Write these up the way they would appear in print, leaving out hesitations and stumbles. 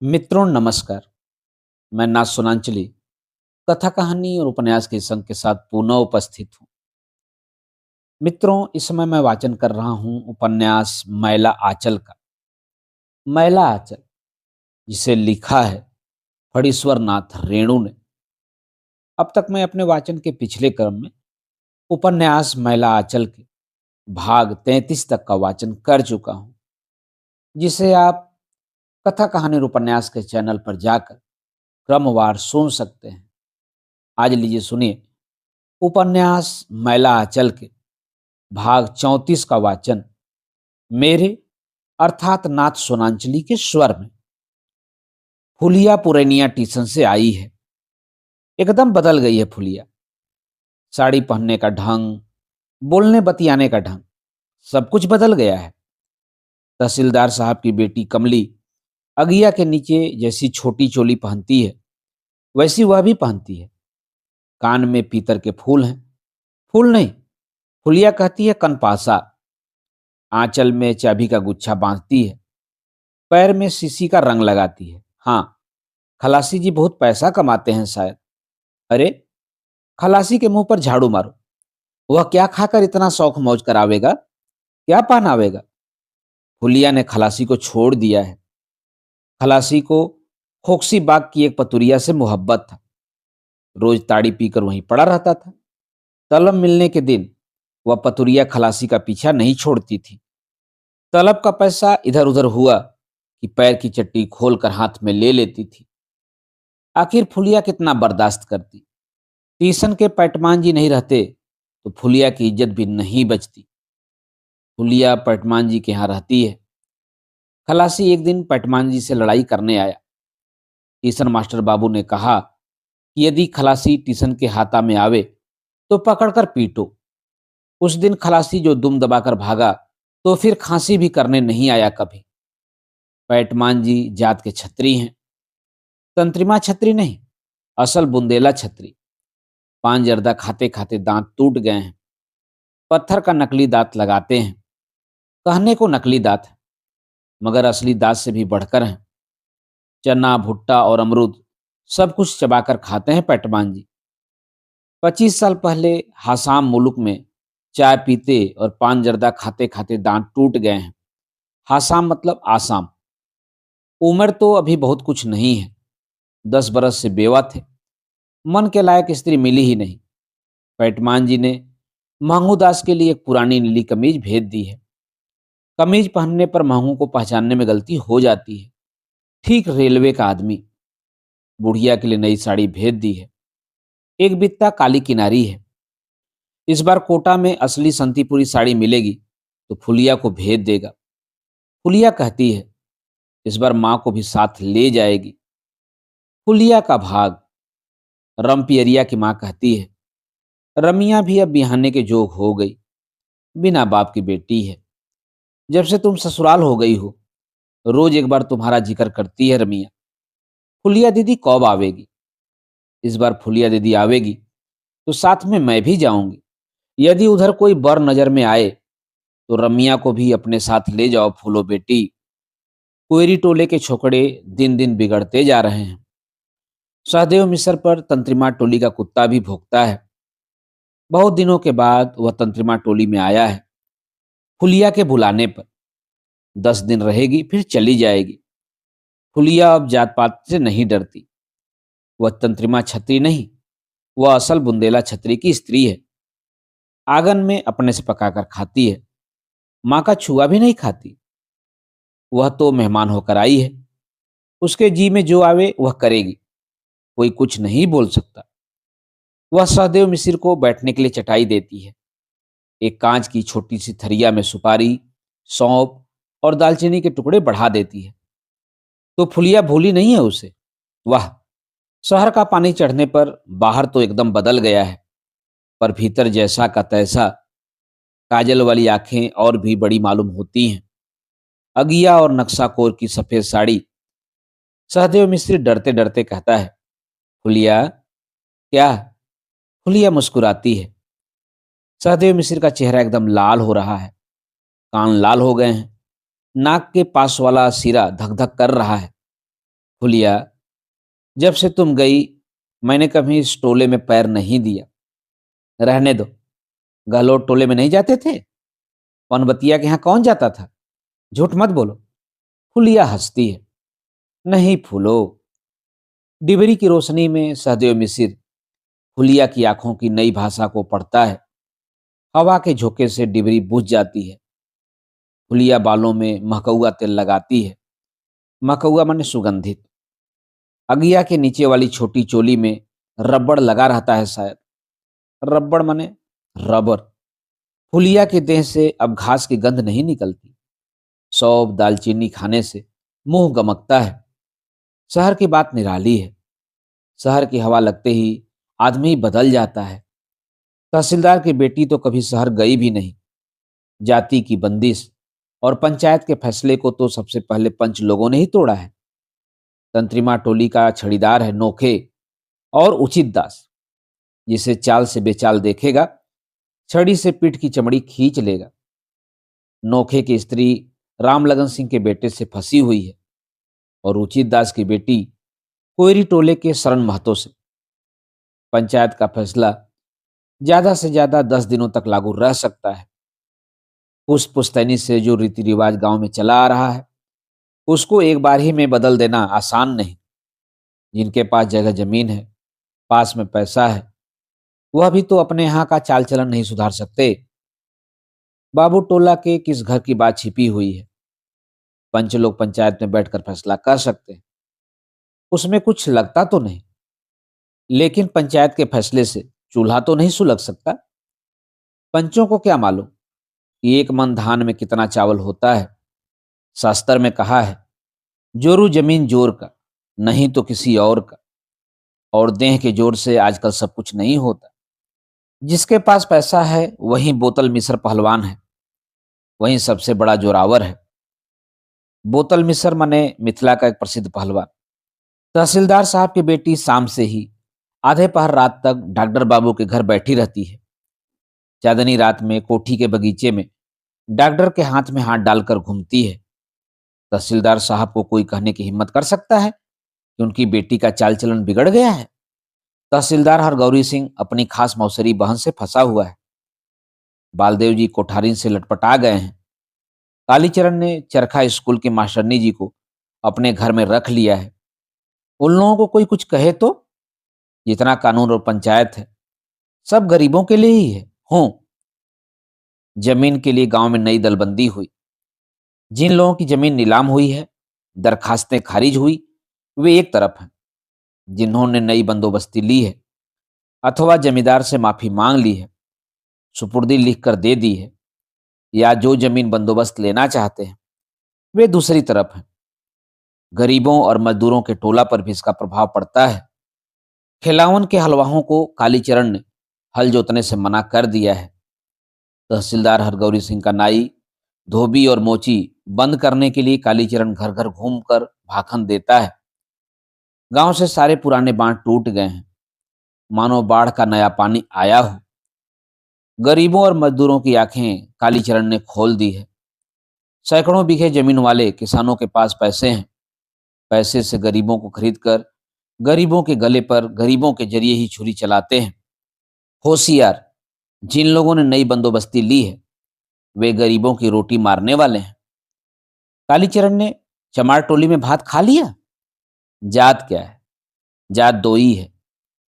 मित्रों नमस्कार। मैं नाथ सोनांचली कथा कहानी और उपन्यास के संग के साथ पुनः उपस्थित हूँ। मित्रों, इस समय मैं वाचन कर रहा हूँ उपन्यास मैला आंचल का। मैला आंचल, जिसे लिखा है फणीश्वर नाथ रेणु ने। अब तक मैं अपने वाचन के पिछले क्रम में उपन्यास मैला आंचल के भाग 33 तक का वाचन कर चुका हूँ, जिसे आप कथा कहानी और उपन्यास के चैनल पर जाकर क्रमवार सुन सकते हैं। आज लीजिए सुनिए उपन्यास मैला आंचल के भाग 34 का वाचन मेरे अर्थात नाथ सोनांचली के स्वर में। फुलिया पुरैनिया टीसन से आई है। एकदम बदल गई है फुलिया। साड़ी पहनने का ढंग, बोलने बतियाने का ढंग, सब कुछ बदल गया है। तहसीलदार साहब की बेटी कमली अगिया के नीचे जैसी छोटी चोली पहनती है, वैसी वह भी पहनती है। कान में पीतर के फूल हैं। फूल नहीं, फुलिया कहती है कनपासा। आंचल में चाबी का गुच्छा बांधती है। पैर में सीसी का रंग लगाती है। हाँ, खलासी जी बहुत पैसा कमाते हैं शायद। अरे, खलासी के मुंह पर झाड़ू मारो। वह क्या खाकर इतना शौक मौज करावेगा, क्या पहनावेगा? फुलिया ने खलासी को छोड़ दिया है। खलासी को खोकसी बाग की एक पतुरिया से मोहब्बत था। रोज ताड़ी पीकर वहीं पड़ा रहता था। तलब मिलने के दिन वह पतुरिया खलासी का पीछा नहीं छोड़ती थी। तलब का पैसा इधर उधर हुआ कि पैर की चट्टी खोलकर हाथ में ले लेती थी। आखिर फुलिया कितना बर्दाश्त करती। टीसन के पैटमान जी नहीं रहते तो फुलिया की इज्जत भी नहीं बचती। फुलिया पैटमान जी के यहाँ रहती है। खलासी एक दिन पैटमान जी से लड़ाई करने आया। टीसन मास्टर बाबू ने कहा कि यदि खलासी टीसन के हाथा में आवे तो पकड़कर पीटो। उस दिन खलासी जो दुम दबाकर भागा तो फिर खांसी भी करने नहीं आया कभी। पैटमान जी जात के छत्री हैं। तंत्रिमा छत्री नहीं, असल बुंदेला छत्री। पान जर्दा खाते खाते दांत टूट गए हैं। पत्थर का नकली दांत लगाते हैं। कहने को नकली दांत है, मगर असली दांत से भी बढ़कर हैं। चना, भुट्टा और अमरूद सब कुछ चबाकर खाते हैं पैटमान जी। 25 साल पहले हासाम मुल्क में चाय पीते और पान जर्दा खाते खाते दांत टूट गए हैं। हासाम मतलब आसाम। उम्र तो अभी बहुत कुछ नहीं है। 10 बरस से बेवा थे। मन के लायक स्त्री मिली ही नहीं। पैटमान जी ने महंगू दास के लिए एक पुरानी नीली कमीज भेज दी है। कमीज पहनने पर महंगू को पहचानने में गलती हो जाती है। ठीक रेलवे का आदमी। बुढ़िया के लिए नई साड़ी भेज दी है। एक बित्ता काली किनारी है। इस बार कोटा में असली संतीपुरी साड़ी मिलेगी तो फुलिया को भेज देगा। फुलिया कहती है इस बार माँ को भी साथ ले जाएगी। फुलिया का भाग। रमपियरिया की माँ कहती है रमिया भी अब बिहाने के जोग हो गई। बिना बाप की बेटी है। जब से तुम ससुराल हो गई हो रोज एक बार तुम्हारा जिक्र करती है रमिया। फुलिया दीदी कब आवेगी? इस बार फुलिया दीदी आवेगी तो साथ में मैं भी जाऊंगी। यदि उधर कोई बर नजर में आए तो रमिया को भी अपने साथ ले जाओ फूलो बेटी। कोयरी टोले के छोकरे दिन दिन बिगड़ते जा रहे हैं। सहदेव मिसर पर तंत्रिमा टोली का कुत्ता भी भोंकता है। बहुत दिनों के बाद वह तंत्रिमा टोली में आया है, फुलिया के बुलाने पर। 10 दिन रहेगी फिर चली जाएगी। फुलिया अब जात पात से नहीं डरती। वह तंत्रिमा छत्री नहीं, वह असल बुंदेला छत्री की स्त्री है। आंगन में अपने से पकाकर खाती है। माँ का छुआ भी नहीं खाती। वह तो मेहमान होकर आई है। उसके जी में जो आवे वह करेगी। कोई कुछ नहीं बोल सकता। वह सहदेव मिसिर को बैठने के लिए चटाई देती है। एक कांच की छोटी सी थरिया में सुपारी, सौंफ और दालचीनी के टुकड़े बढ़ा देती है। तो फुलिया भूली नहीं है उसे। वाह, शहर का पानी चढ़ने पर बाहर तो एकदम बदल गया है, पर भीतर जैसा का तैसा। काजल वाली आंखें और भी बड़ी मालूम होती हैं। अगिया और नक्शाकोर की सफेद साड़ी। सहदेव मिस्त्री डरते डरते कहता है फुलिया। क्या? फुलिया मुस्कुराती है। सहदेव मिस्र का चेहरा एकदम लाल हो रहा है। कान लाल हो गए हैं। नाक के पास वाला सिरा धक धक कर रहा है। फुलिया, जब से तुम गई मैंने कभी इस टोले में पैर नहीं दिया। रहने दो, गहलोत टोले में नहीं जाते थे? पनबतिया के यहाँ कौन जाता था? झूठ मत बोलो। फुलिया हंसती है। नहीं फूलो। डिबरी की रोशनी में सहदेव मिसिर फुलिया की आंखों की नई भाषा को पढ़ता है। हवा के झोंके से डिबरी बुझ जाती है। फुलिया बालों में महकौआ तेल लगाती है। महकौआ माने सुगंधित। अगिया के नीचे वाली छोटी चोली में रबड़ लगा रहता है शायद। रबड़ माने रबर। फुलिया के देह से अब घास की गंध नहीं निकलती। सौंफ दालचीनी खाने से मुंह गमकता है। शहर की बात निराली है। शहर की हवा लगते ही आदमी बदल जाता है। तहसीलदार की बेटी तो कभी शहर गई भी नहीं। जाति की बंदिश और पंचायत के फैसले को तो सबसे पहले पंच लोगों ने ही तोड़ा है। तंत्रिमा टोली का छड़ीदार है नोखे और उचित दास, जिसे चाल से बेचाल देखेगा छड़ी से पीठ की चमड़ी खींच लेगा। नोखे की स्त्री रामलगन सिंह के बेटे से फंसी हुई है और उचित दास की बेटी कोयरी टोले के शरण महतो से। पंचायत का फैसला ज्यादा से ज्यादा 10 दिनों तक लागू रह सकता है। उस पुश्तैनी से जो रीति रिवाज गांव में चला आ रहा है उसको एक बार ही में बदल देना आसान नहीं। जिनके पास जगह जमीन है, पास में पैसा है, वह भी तो अपने यहाँ का चाल चलन नहीं सुधार सकते। बाबू टोला के किस घर की बात छिपी हुई है? पंच लोग पंचायत में बैठकर फैसला कर सकते हैं। उसमें कुछ लगता तो नहीं, लेकिन पंचायत के फैसले से चूल्हा तो नहीं सुलग सकता। पंचों को क्या मालूम कि एक मन धान में कितना चावल होता है। शास्त्र में कहा है, जोरू जमीन जोर का, नहीं तो किसी और का। और देह के जोर से आजकल सब कुछ नहीं होता। जिसके पास पैसा है वही बोतल मिसर पहलवान है, वही सबसे बड़ा जोरावर है। बोतल मिसर माने मिथिला का एक प्रसिद्ध पहलवान। तहसीलदार साहब की बेटी शाम से ही आधे पहर रात तक डॉक्टर बाबू के घर बैठी रहती है। चांदनी रात में कोठी के बगीचे में डॉक्टर के हाथ में हाथ डालकर घूमती है। तहसीलदार साहब को कोई कहने की हिम्मत कर सकता है कि उनकी बेटी का चाल चलन बिगड़ गया है? तहसीलदार हरगौरी सिंह अपनी खास मौसरी बहन से फंसा हुआ है। बालदेव जी कोठारी से लटपटा गए हैं। कालीचरण ने चरखा स्कूल के मास्टरनी जी को अपने घर में रख लिया है। उन लोगों को कोई कुछ कहे तो? जितना कानून और पंचायत है सब गरीबों के लिए ही है। हो जमीन के लिए गांव में नई दलबंदी हुई। जिन लोगों की जमीन नीलाम हुई है, दरखास्तें खारिज हुई, वे एक तरफ हैं। जिन्होंने नई बंदोबस्ती ली है अथवा जमींदार से माफी मांग ली है, सुपुर्दी लिख कर दे दी है, या जो जमीन बंदोबस्त लेना चाहते हैं, वे दूसरी तरफ हैं। गरीबों और मजदूरों के टोला पर भी इसका प्रभाव पड़ता है। खिलावन के हलवाहों को कालीचरण ने हल जोतने से मना कर दिया है। तहसीलदार हरगौरी सिंह का नाई धोबी और मोची बंद करने के लिए कालीचरण घर घर घूमकर भाखन देता है। गांव से सारे पुराने बांध टूट गए हैं, मानो बाढ़ का नया पानी आया हो। गरीबों और मजदूरों की आंखें कालीचरण ने खोल दी है। सैकड़ों बीघे जमीन वाले किसानों के पास पैसे हैं। पैसे से गरीबों को खरीदकर गरीबों के गले पर गरीबों के जरिए ही छुरी चलाते हैं। होशियार, जिन लोगों ने नई बंदोबस्ती ली है वे गरीबों की रोटी मारने वाले हैं। कालीचरण ने चमार टोली में भात खा लिया। जात क्या है? जात दो ही है,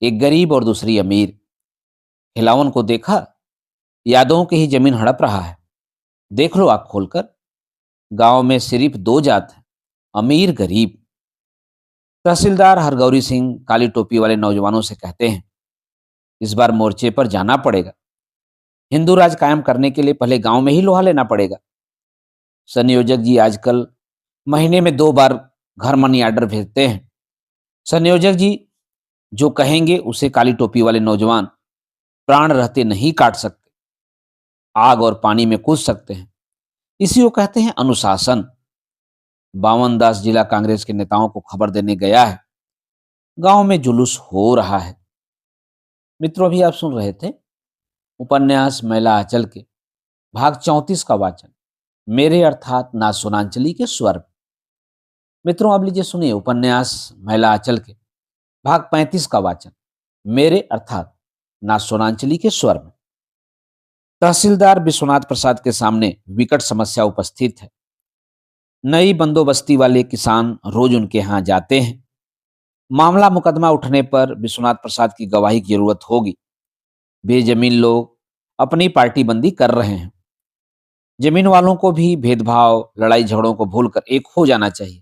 एक गरीब और दूसरी अमीर। खिलावन को देखा, यादवों की ही जमीन हड़प रहा है। देख लो आंख खोलकर, गांव में सिर्फ दो जात है, अमीर गरीब। तहसीलदार हरगौरी सिंह काली टोपी वाले नौजवानों से कहते हैं, इस बार मोर्चे पर जाना पड़ेगा। हिंदू राज कायम करने के लिए पहले गांव में ही लोहा लेना पड़ेगा। संयोजक जी आजकल महीने में 2 बार घर मनी आर्डर भेजते हैं। संयोजक जी जो कहेंगे उसे काली टोपी वाले नौजवान प्राण रहते नहीं काट सकते। आग और पानी में कूद सकते हैं। इसी को कहते हैं अनुशासन। बावन दास जिला कांग्रेस के नेताओं को खबर देने गया है। गांव में जुलूस हो रहा है। मित्रों, अभी आप सुन रहे थे उपन्यास मैला आंचल के भाग 34 का वाचन मेरे अर्थात ना सुनांचली के स्वर। मित्रों, अब लीजिए सुनिए उपन्यास महिला आंचल के भाग 35 का वाचन मेरे अर्थात ना सोनांचली के स्वर में। तहसीलदार विश्वनाथ प्रसाद के सामने विकट समस्या उपस्थित है। नई बंदोबस्ती वाले किसान रोज उनके यहाँ जाते हैं। मामला मुकदमा उठने पर विश्वनाथ प्रसाद की गवाही की जरूरत होगी। बेजमीन लोग अपनी पार्टी बंदी कर रहे हैं। जमीन वालों को भी भेदभाव लड़ाई झगड़ों को भूलकर एक हो जाना चाहिए।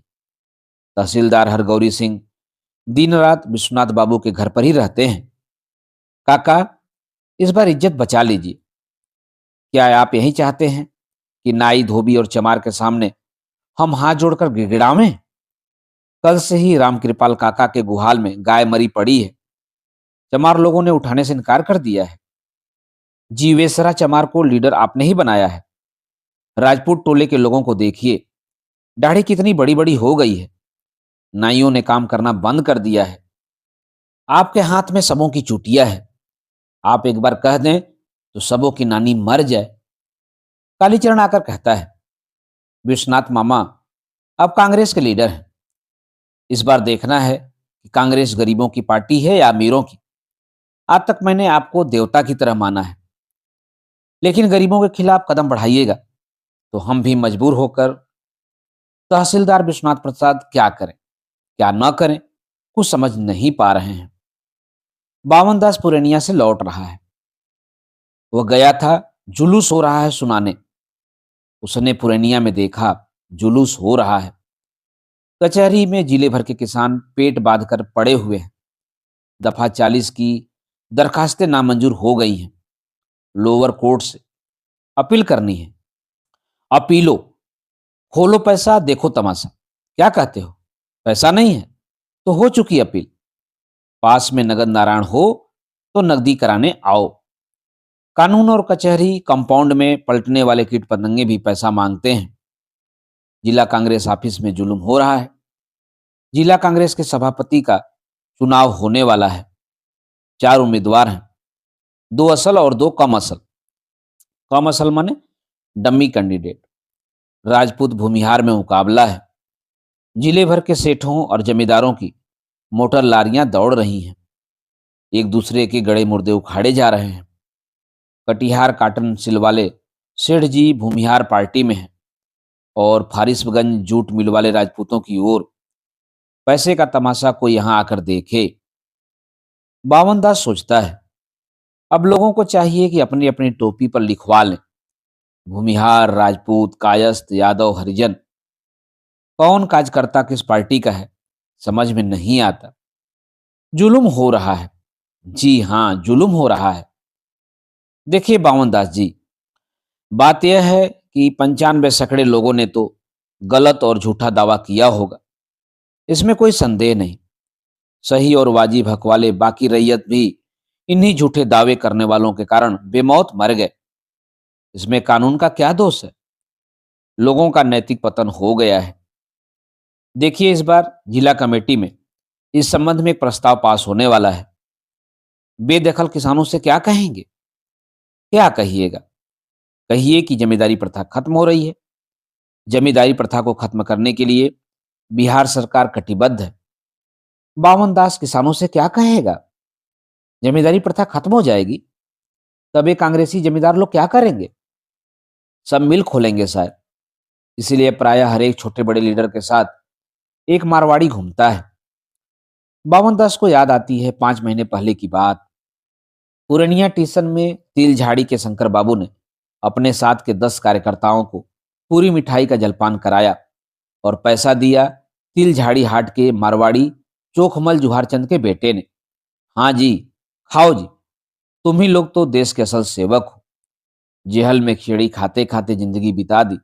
तहसीलदार हरगौरी सिंह दिन रात विश्वनाथ बाबू के घर पर ही रहते हैं। काका, इस बार इज्जत बचा लीजिए। क्या आप यही चाहते हैं कि नाई धोबी और चमार के सामने हम हाथ जोड़कर गिड़गिड़ावें? कल से ही रामकृपाल काका के गुहाल में गाय मरी पड़ी है। चमार लोगों ने उठाने से इनकार कर दिया है। जीवेसरा चमार को लीडर आपने ही बनाया है। राजपूत टोले के लोगों को देखिए, दाढ़ी कितनी बड़ी बड़ी हो गई है। नाइयों ने काम करना बंद कर दिया है। आपके हाथ में सबों की चुटिया है। आप एक बार कह दें तो सबों की नानी मर जाए। कालीचरण आकर कहता है, विश्वनाथ मामा अब कांग्रेस के लीडर हैं। इस बार देखना है कि कांग्रेस गरीबों की पार्टी है या अमीरों की। आज तक मैंने आपको देवता की तरह माना है, लेकिन गरीबों के खिलाफ कदम बढ़ाइएगा तो हम भी मजबूर होकर। तहसीलदार विश्वनाथ प्रसाद क्या करें क्या न करें, कुछ समझ नहीं पा रहे हैं। बावनदास पुरनिया से लौट रहा है। वह गया था जुलूस हो रहा है सुनाने। उसने पुरनिया में देखा जुलूस हो रहा है। कचहरी में जिले भर के किसान पेट बांध कर पड़े हुए हैं। दफा 40 की दरखास्तें नामंजूर हो गई हैं। लोअर कोर्ट से अपील करनी है। अपीलो, खोलो पैसा देखो तमाशा। क्या कहते हो? पैसा नहीं है तो हो चुकी अपील। पास में नगद नारायण हो तो नकदी कराने आओ। कानून और कचहरी कंपाउंड में पलटने वाले कीट पतंगे भी पैसा मांगते हैं। जिला कांग्रेस ऑफिस में जुलूम हो रहा है। जिला कांग्रेस के सभापति का चुनाव होने वाला है। 4 उम्मीदवार हैं, 2 असल और 2 कम असल। कम असल माने डम्मी कैंडिडेट। राजपूत भूमिहार में मुकाबला है। जिले भर के सेठों और जमींदारों की मोटर लारियां दौड़ रही हैं। एक दूसरे के गड़े मुर्दे उखाड़े जा रहे हैं। कटिहार काटन सिल वाले सेठ जी भूमिहार पार्टी में हैं और फारिसगंज जूट मिल वाले राजपूतों की ओर। पैसे का तमाशा कोई यहां आकर देखे। बावनदास सोचता है, अब लोगों को चाहिए कि अपनी अपनी टोपी पर लिखवा लें, भूमिहार, राजपूत, कायस्थ, यादव, हरिजन। कौन कार्यकर्ता किस पार्टी का है समझ में नहीं आता। जुलुम हो रहा है। जी हां, जुलुम हो रहा है। देखिए बावनदास जी, बात यह है कि 95 सैकड़े लोगों ने तो गलत और झूठा दावा किया होगा, इसमें कोई संदेह नहीं। सही और वाजिब हक वाले बाकी रैयत भी इन्हीं झूठे दावे करने वालों के कारण बेमौत मर गए। इसमें कानून का क्या दोष है? लोगों का नैतिक पतन हो गया है। देखिए, इस बार जिला कमेटी में इस संबंध में एक प्रस्ताव पास होने वाला है। बेदखल किसानों से क्या कहेंगे? क्या कहिएगा? कहिए कि जमींदारी प्रथा खत्म हो रही है। जमींदारी प्रथा को खत्म करने के लिए बिहार सरकार कटिबद्ध है। बावनदास किसानों से क्या कहेगा? जमींदारी प्रथा खत्म हो जाएगी तब ये कांग्रेसी जमींदार लोग क्या करेंगे? सब मिल खोलेंगे शायद। इसीलिए प्रायः हर एक छोटे बड़े लीडर के साथ एक मारवाड़ी घूमता है। बावनदास को याद आती है 5 महीने पहले की बात। पुरनिया स्टेशन में तिल झाड़ी के शंकर बाबू ने अपने साथ के 10 कार्यकर्ताओं को पूरी मिठाई का जलपान कराया और पैसा दिया तिल झाड़ी हाट के मारवाड़ी चोखमल जुहारचंद के बेटे ने। हाँ जी, खाओ जी, तुम ही लोग तो देश के असल सेवक हो। जेहल में खिचड़ी खाते खाते जिंदगी बिता दी।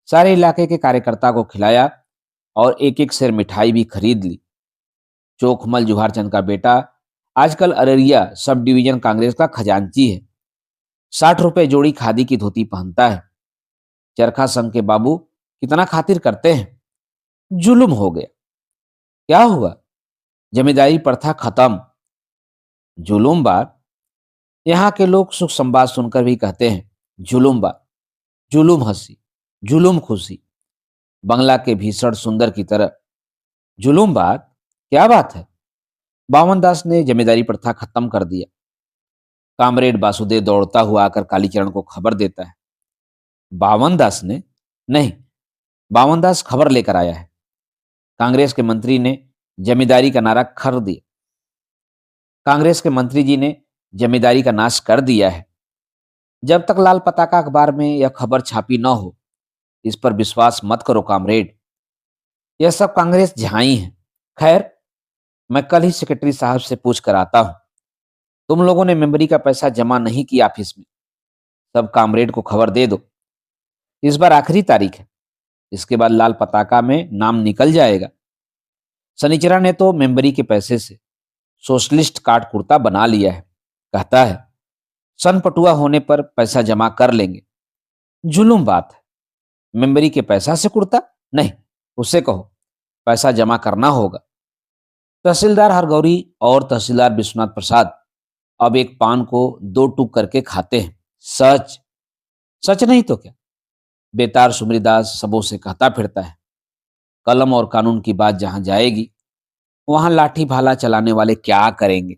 सारे इलाके के कार्यकर्ता को खिलाया और एक एक सेर मिठाई भी खरीद ली। चोखमल जुहारचंद का बेटा आजकल अररिया सब डिवीजन कांग्रेस का खजांची है। 60 रुपए जोड़ी खादी की धोती पहनता है। चरखा संघ के बाबू कितना खातिर करते हैं। जुलुम हो गया। क्या हुआ? जमींदारी प्रथा खत्म। जुलुम बात। यहाँ के लोग सुख संवाद सुनकर भी कहते हैं जुलुम बात, जुलुम हंसी, जुलुम खुशी। बंगला के भीषण सुंदर की तरह। जुलूम बात, क्या बात है? बावन दास ने जमींदारी प्रथा खत्म कर दिया। कामरेड वासुदेव दौड़ता हुआ आकर कालीचरण को खबर देता है। बावन दास ने? नहीं, बावन दास खबर लेकर आया है। कांग्रेस के मंत्री ने जमींदारी का नारा कर दिया। कांग्रेस के मंत्री जी ने जमींदारी का नाश कर दिया है। जब तक लाल पताका अखबार में यह खबर छापी न हो, इस पर विश्वास मत करो कामरेड। यह सब कांग्रेस झाई है। खैर, मैं कल ही सेक्रेटरी साहब से पूछ कर आता हूं। तुम लोगों ने मेंबरी का पैसा जमा नहीं किया ऑफिस में। सब कामरेड को खबर दे दो। इस बार आखिरी तारीख है। इसके बाद लाल पताका में नाम निकल जाएगा। सनीचरा ने तो मेंबरी के पैसे से सोशलिस्ट कार्ड कुर्ता बना लिया है। कहता है सन पटुआ होने पर पैसा जमा कर लेंगे। जुलूम बात है। मेंबरी के पैसा से कुर्ता? नहीं, उससे कहो पैसा जमा करना होगा। तहसीलदार हरगौरी और तहसीलदार विश्वनाथ प्रसाद अब एक पान को दो टूक करके खाते हैं। सच? सच नहीं तो क्या? बेतार सुमरीदास सबों से कहता फिरता है। कलम और कानून की बात जहां जाएगी, वहां लाठी भाला चलाने वाले क्या करेंगे?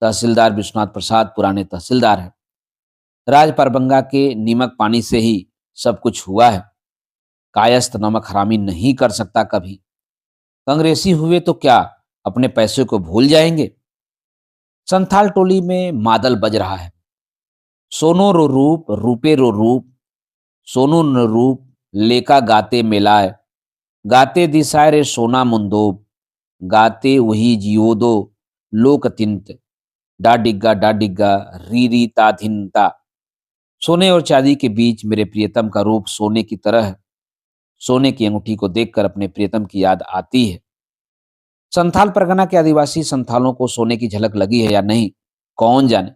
तहसीलदार विश्वनाथ प्रसाद पुराने तहसीलदार हैं। राज परबंगा के नीमक पानी से ही सब कुछ हुआ है। कायस्थ नमक हरामी नहीं कर सकता कभी। कांग्रेसी हुए तो क्या अपने पैसे को भूल जाएंगे? संथाल टोली में मादल बज रहा है। सोनो रो रूप रूपे रो रूप, सोनू न रूप लेका गाते मिलाए, गाते दिसाए रे सोना मुंदोब, गाते वही जियोदो लोक तिंत, डा डिग्गा री री ता धिन ता। सोने और चांदी के बीच मेरे प्रियतम का रूप सोने की तरह है। सोने की अंगूठी को देखकर अपने प्रियतम की याद आती है। संथाल परगना के आदिवासी संथालों को सोने की झलक लगी है या नहीं, कौन जाने।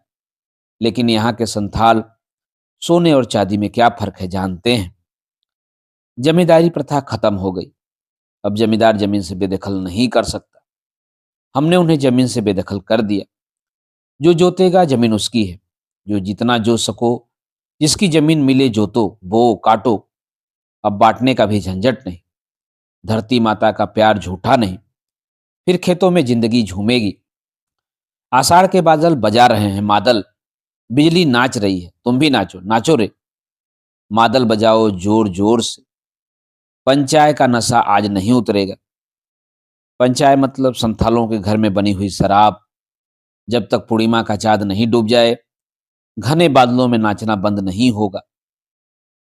लेकिन यहाँ के संथाल सोने और चांदी में क्या फर्क है जानते हैं। जमींदारी प्रथा खत्म हो गई। अब जमींदार जमीन से बेदखल नहीं कर सकता। हमने उन्हें जमीन से बेदखल कर दिया। जो जोतेगा जमीन उसकी है। जो जितना जो सको, जिसकी जमीन मिले जोतो, बो काटो। अब बांटने का भी झंझट नहीं। धरती माता का प्यार झूठा नहीं। फिर खेतों में जिंदगी झूमेगी। आषाढ़ के बादल बजा रहे हैं मादल। बिजली नाच रही है, तुम भी नाचो, नाचो रे। मादल बजाओ जोर जोर से। पंचाय का नशा आज नहीं उतरेगा। पंचाय मतलब संथालों के घर में बनी हुई शराब। जब तक पूर्णिमा का चांद नहीं डूब जाए, घने बादलों में नाचना बंद नहीं होगा।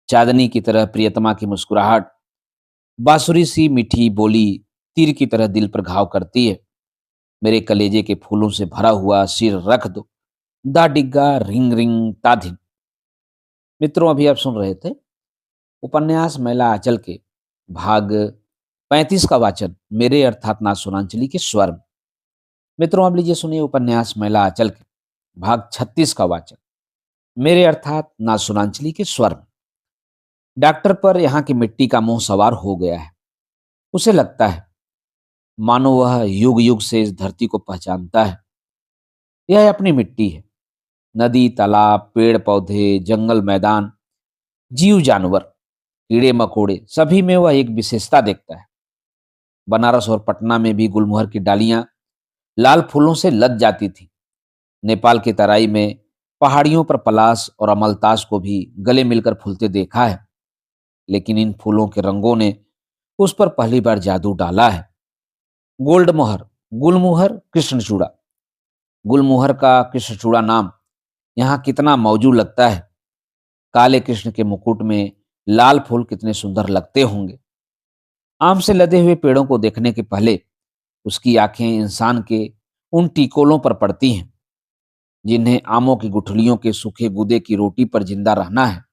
चांदनी की तरह प्रियतमा की मुस्कुराहट, बांसुरी सी मीठी बोली तीर की तरह दिल पर घाव करती है। मेरे कलेजे के फूलों से भरा हुआ सिर रख दो, दा डिग्गा रिंग रिंग ताधिन। मित्रों, अभी आप सुन रहे थे उपन्यास मैला आंचल के भाग 35 का वाचन मेरे अर्थात ना सुनांचली के स्वर में। मित्रों, अब लीजिए सुनिए उपन्यास मैला आंचल के भाग 36 का वाचन मेरे अर्थात ना सुनांचली के स्वर में। डॉक्टर पर यहाँ की मिट्टी का मोह सवार हो गया है। उसे लगता है मानो वह युग युग से इस धरती को पहचानता है। यह अपनी मिट्टी है। नदी, तालाब, पेड़ पौधे, जंगल, मैदान, जीव जानवर, कीड़े मकोड़े, सभी में वह एक विशेषता देखता है। बनारस और पटना में भी गुलमोहर की डालियां लाल फूलों से लद जाती थी। नेपाल की तराई में पहाड़ियों पर पलाश और अमलतास को भी गले मिलकर फूलते देखा है। लेकिन इन फूलों के रंगों ने उस पर पहली बार जादू डाला है। गोल्ड मोहर, गुलमोहर, कृष्णचूड़ा। गुलमोहर का कृष्णचूड़ा नाम यहाँ कितना मौजू लगता है। काले कृष्ण के मुकुट में लाल फूल कितने सुंदर लगते होंगे। आम से लदे हुए पेड़ों को देखने के पहले उसकी आंखें इंसान के उन टिकोलों पर पड़ती हैं जिन्हें आमों की गुठलियों के सूखे गुदे की रोटी पर जिंदा रहना है।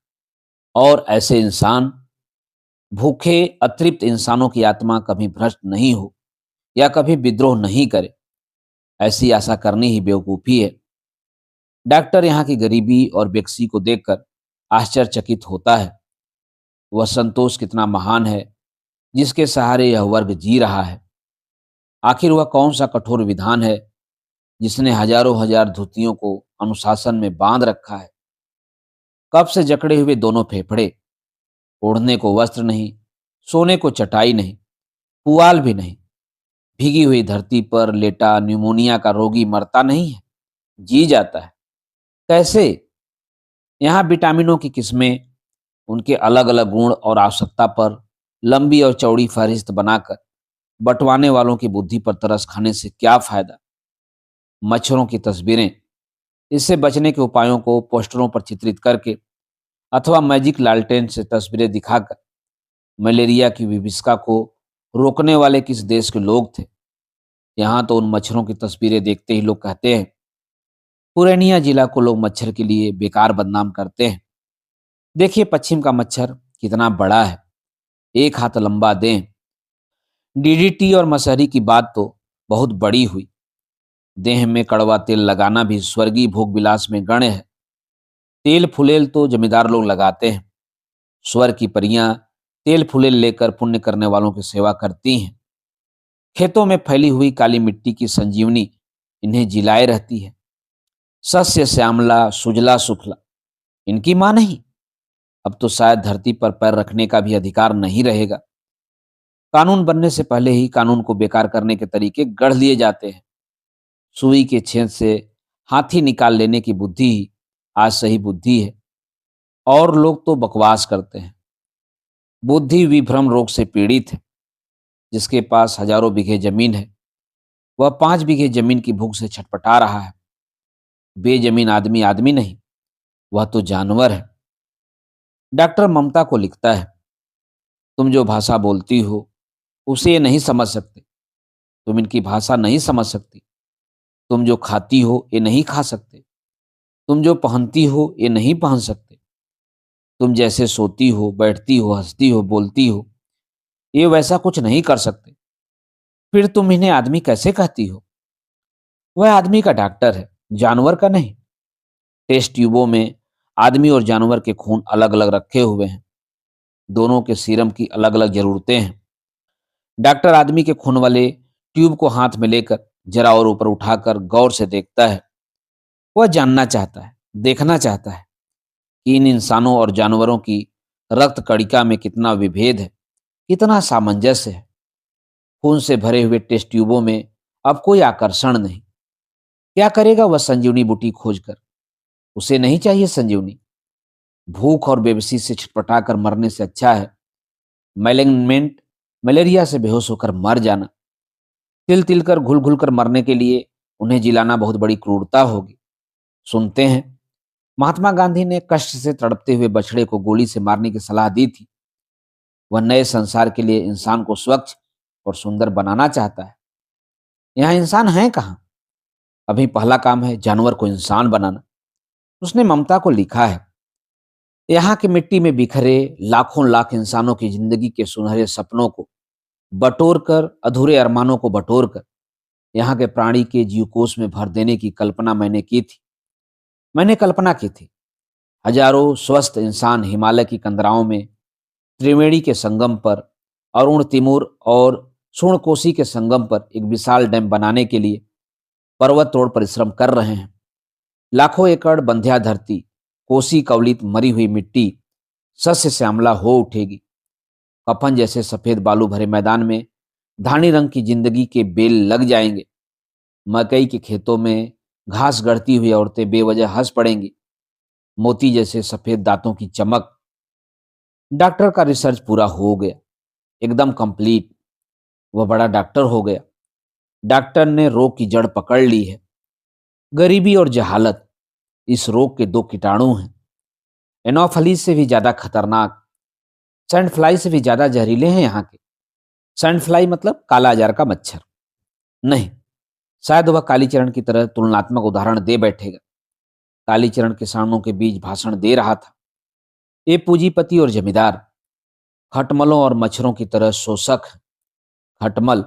और ऐसे इंसान, भूखे अतृप्त इंसानों की आत्मा कभी भ्रष्ट नहीं हो या कभी विद्रोह नहीं करे, ऐसी आशा करनी ही बेवकूफी है। डॉक्टर यहाँ की गरीबी और बेकसी को देखकर आश्चर्यचकित होता है। वह संतोष कितना महान है जिसके सहारे यह वर्ग जी रहा है। आखिर वह कौन सा कठोर विधान है जिसने हजारों हजार धुतियों को अनुशासन में बांध रखा है। कब से जकड़े हुए दोनों फेफड़े, ओढ़ने को वस्त्र नहीं, सोने को चटाई नहीं, पुआल भी नहीं। भीगी हुई धरती पर लेटा न्यूमोनिया का रोगी मरता नहीं है, जी जाता है। कैसे? यहाँ विटामिनों की किस्में, उनके अलग अलग गुण और आवश्यकता पर लंबी और चौड़ी फहरिस्त बनाकर बंटवाने वालों की बुद्धि पर तरस खाने से क्या फायदा। मच्छरों की तस्वीरें, इससे बचने के उपायों को पोस्टरों पर चित्रित करके अथवा मैजिक लालटेन से तस्वीरें दिखाकर मलेरिया की विभीषिका को रोकने वाले किस देश के लोग थे। यहाँ तो उन मच्छरों की तस्वीरें देखते ही लोग कहते हैं। पुरैनिया जिला को लोग मच्छर के लिए बेकार बदनाम करते हैं। देखिए पश्चिम का मच्छर कितना बड़ा है, एक हाथ लंबा दें। डीडीटी और मसहरी की बात तो बहुत बड़ी हुई। देह में कड़वा तेल लगाना भी स्वर्गीय भोग विलास में गण्य है। तेल फुलेल तो जमींदार लोग लगाते हैं। स्वर की परियां तेल फुलेल लेकर पुण्य करने वालों की सेवा करती हैं। खेतों में फैली हुई काली मिट्टी की संजीवनी इन्हें जिलाए रहती है। सस्य श्यामला सुजला सुफला इनकी मां नहीं। अब तो शायद धरती पर पैर रखने का भी अधिकार नहीं रहेगा। कानून बनने से पहले ही कानून को बेकार करने के तरीके गढ़ लिए जाते हैं। सुई के छेद से हाथी निकाल लेने की बुद्धि ही आज सही बुद्धि है। और लोग तो बकवास करते हैं। बुद्धि विभ्रम रोग से पीड़ित है। जिसके पास हजारों बीघे जमीन है, वह 5 बीघे जमीन की भूख से छटपटा रहा है। बेजमीन आदमी आदमी नहीं, वह तो जानवर है। डॉक्टर ममता को लिखता है, तुम जो भाषा बोलती हो उसे ये नहीं समझ सकते। तुम इनकी भाषा नहीं समझ सकती। तुम जो खाती हो ये नहीं खा सकते। तुम जो पहनती हो ये नहीं पहन सकते। तुम जैसे सोती हो, बैठती हो, हंसती हो, बोलती हो, ये वैसा कुछ नहीं कर सकते। फिर तुम इन्हें आदमी कैसे कहती हो? वह आदमी का डॉक्टर है, जानवर का नहीं। टेस्ट ट्यूबों में आदमी और जानवर के खून अलग अलग रखे हुए हैं। दोनों के सीरम की अलग अलग जरूरतें हैं। डॉक्टर आदमी के खून वाले ट्यूब को हाथ में लेकर जरा और ऊपर उठाकर गौर से देखता है। वह जानना चाहता है, देखना चाहता है कि इन इंसानों और जानवरों की रक्त कणिका में कितना विभेद है, कितना सामंजस्य है। खून से भरे हुए टेस्ट ट्यूबों में अब कोई आकर्षण नहीं। क्या करेगा वह संजीवनी बूटी खोजकर? उसे नहीं चाहिए संजीवनी। भूख और बेबसी से छटपटाकर मरने से अच्छा है मैलेग्नमेंट, मलेरिया से बेहोश होकर मर जाना। तिल तिल कर घुल घुल कर मरने के लिए उन्हें जिलाना बहुत बड़ी क्रूरता होगी। सुनते हैं, महात्मा गांधी ने कष्ट से तड़पते हुए बछड़े को गोली से मारने की सलाह दी थी। वह नए संसार के लिए इंसान को स्वच्छ और सुंदर बनाना चाहता है। यहाँ इंसान है कहाँ? अभी पहला काम है जानवर को इंसान बनाना। उसने ममता को लिखा है, यहाँ की मिट्टी में बिखरे लाखों लाख इंसानों की जिंदगी के सुनहरे सपनों को बटोर कर, अधूरे अरमानों को बटोर कर यहाँ के प्राणी के जीवकोश में भर देने की कल्पना मैंने की थी। मैंने कल्पना की थी हजारों स्वस्थ इंसान हिमालय की कंदराओं में त्रिवेणी के संगम पर, अरुण तिमूर और सुर्णकोशी के संगम पर एक विशाल डैम बनाने के लिए पर्वत तोड़ परिश्रम कर रहे हैं। लाखों एकड़ बंध्या धरती, कोसी कवलित मरी हुई मिट्टी सस्य श्यामला हो उठेगी। कफन जैसे सफेद बालू भरे मैदान में धानी रंग की जिंदगी के बेल लग जाएंगे। मकई के खेतों में घास गढ़ती हुई औरतें बेवजह हंस पड़ेंगी। मोती जैसे सफेद दांतों की चमक। डॉक्टर का रिसर्च पूरा हो गया, एकदम कंप्लीट। वह बड़ा डॉक्टर हो गया। डॉक्टर ने रोग की जड़ पकड़ ली है। गरीबी और जहालत इस रोग के दो कीटाणु हैं। एनोफिलीज से भी ज्यादा खतरनाक, सैंड फ्लाई से भी ज्यादा जहरीले हैं यहाँ के। सैंड फ्लाई मतलब काला अजार का मच्छर नहीं। शायद वह कालीचरण की तरह तुलनात्मक उदाहरण दे बैठेगा। कालीचरण किसानों के बीच भाषण दे रहा था। ये पूंजीपति और जमींदार खटमलों और मच्छरों की तरह शोषक हैं। खटमल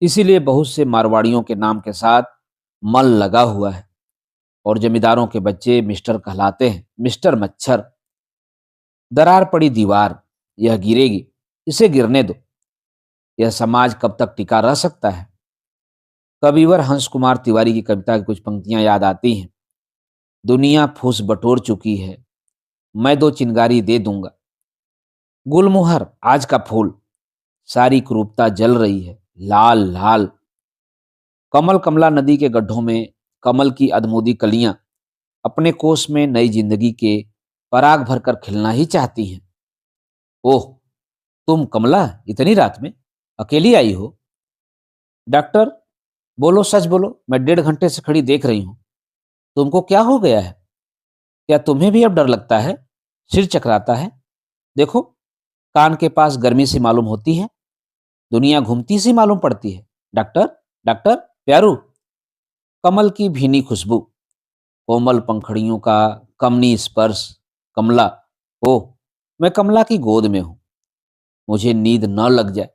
इसीलिए बहुत से मारवाड़ियों के नाम के साथ मल लगा हुआ है, और जमींदारों के बच्चे मिस्टर कहलाते हैं, मिस्टर मच्छर। दरार पड़ी दीवार, यह गिरेगी, इसे गिरने दो। यह समाज कब तक टिका रह सकता है? कविवर हंस कुमार तिवारी की कविता की कुछ पंक्तियां याद आती हैं। दुनिया फूस बटोर चुकी है, मैं 2 चिंगारी दे दूंगा। गुलमुहर आज का फूल सारी कुरूपता जल रही है, लाल लाल। कमल कमला नदी के गड्ढों में कमल की अधमूदी कलियां अपने कोष में नई जिंदगी के पराग भरकर खिलना ही चाहती हैं। ओह, तुम कमला इतनी रात में अकेली आई हो? डॉक्टर, बोलो, सच बोलो, मैं 1.5 घंटे से खड़ी देख रही हूं। तुमको क्या हो गया है? क्या तुम्हें भी अब डर लगता है? सिर चकराता है? देखो, कान के पास गर्मी सी मालूम होती है, दुनिया घूमती सी मालूम पड़ती है। Doctor, doctor, Pyaru. कमल की भीनी खुशबू, कोमल पंखड़ियों का कमनी स्पर्श। कमला, ओह, मैं कमला की गोद में हूं। मुझे नींद न लग जाए,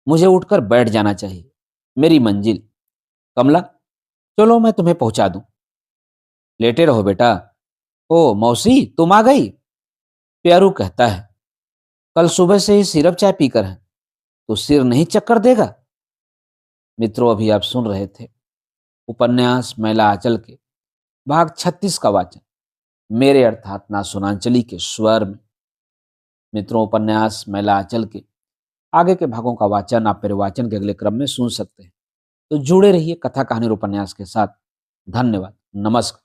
मुझे उठकर बैठ जाना चाहिए। मेरी मंजिल। कमला, चलो मैं तुम्हें पहुंचा दूं। लेटे रहो बेटा। ओ मौसी, तुम आ गई? प्यारू कहता है, कल सुबह से ही सिरप चाय पीकर है, तो सिर नहीं चक्कर देगा? मित्रों, अभी आप सुन रहे थे उपन्यास मैला आंचल के भाग 36 का वाचन मेरे अर्थात ना सुनांचली के स्वर में। मित्रों, उपन्यास मैला आंचल के आगे के भागों का वाचन आप मेरे वाचन के अगले क्रम में सुन सकते हैं। तो जुड़े रहिए कथा कहानी और उपन्यास के साथ। धन्यवाद। नमस्कार।